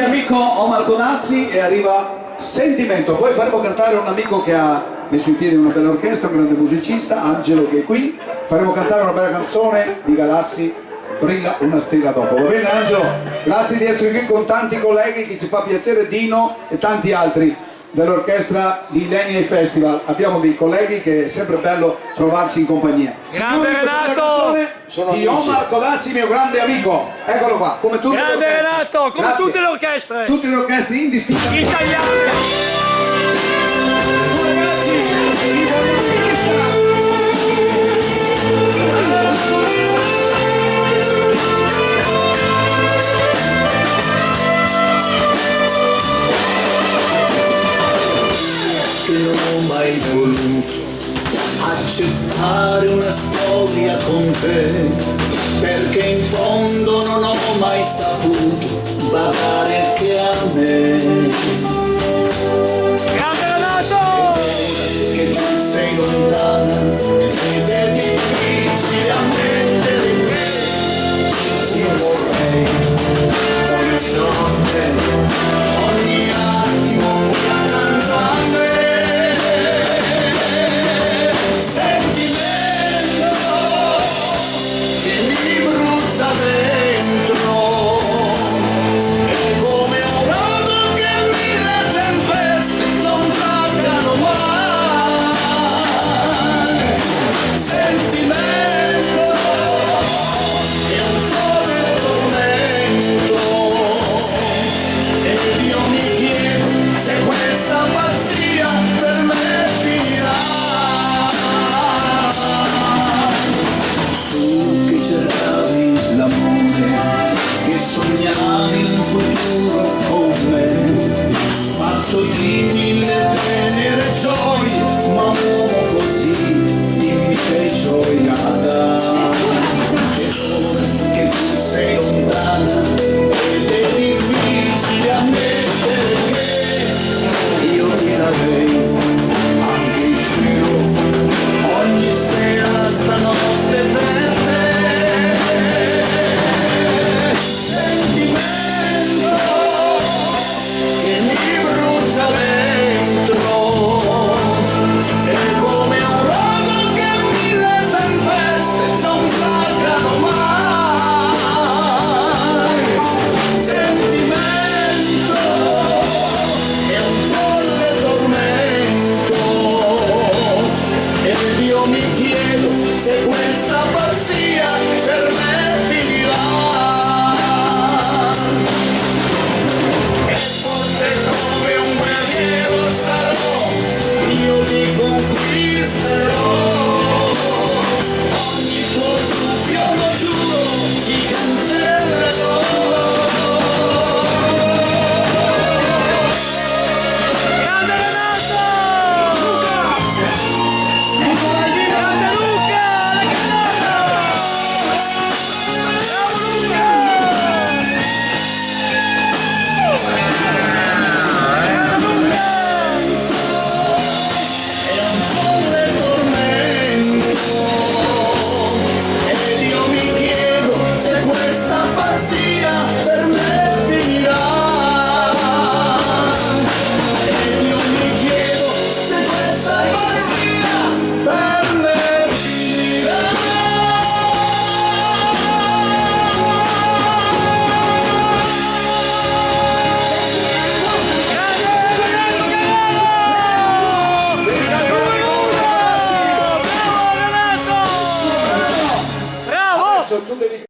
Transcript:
amico Omar Conazzi e arriva Sentimento. Poi faremo cantare un amico che ha messo in piedi una bella orchestra, un grande musicista, Angelo, che è qui. Faremo cantare una bella canzone di Galassi, Brilla una stella dopo. Va bene Angelo? Grazie di essere qui con tanti colleghi, che ci fa piacere, Dino e tanti altri dell'orchestra di Lenia Festival. Abbiamo dei colleghi che è sempre bello trovarci in compagnia. Grande Renato! Di Omar Conazzi, mio grande amico. Eccolo qua, come tutte Grande le orchestre. Renato, come Grazie. tutte le orchestre Tutte le orchestre indistintamente. italiane. Ragazzi, vi voglio festa. Che non ho mai voluto accettare una storia con te, perché in fondo non ho mai saputo badare che a me. Grande Renato! Che tu sei lontana ed è difficile ammettere che io vorrei ogni notte, ogni attimo qui accanto a me. Sognavi un futuro con me, fatto di mille tenere gioie, ma un uomo così, dimmi che gioia dà. Ed ora che tu sei lontana ed è difficile ammettere che io ti darei anche il cielo, ogni stella stanotte per te. Mi chiedo se questa pazzia per me finirà. E forte come un guerriero sarò, io ti conquisterò. Ogni tuo dubbio lo giuro, ti cancellerò. Grande Renato! Tu devi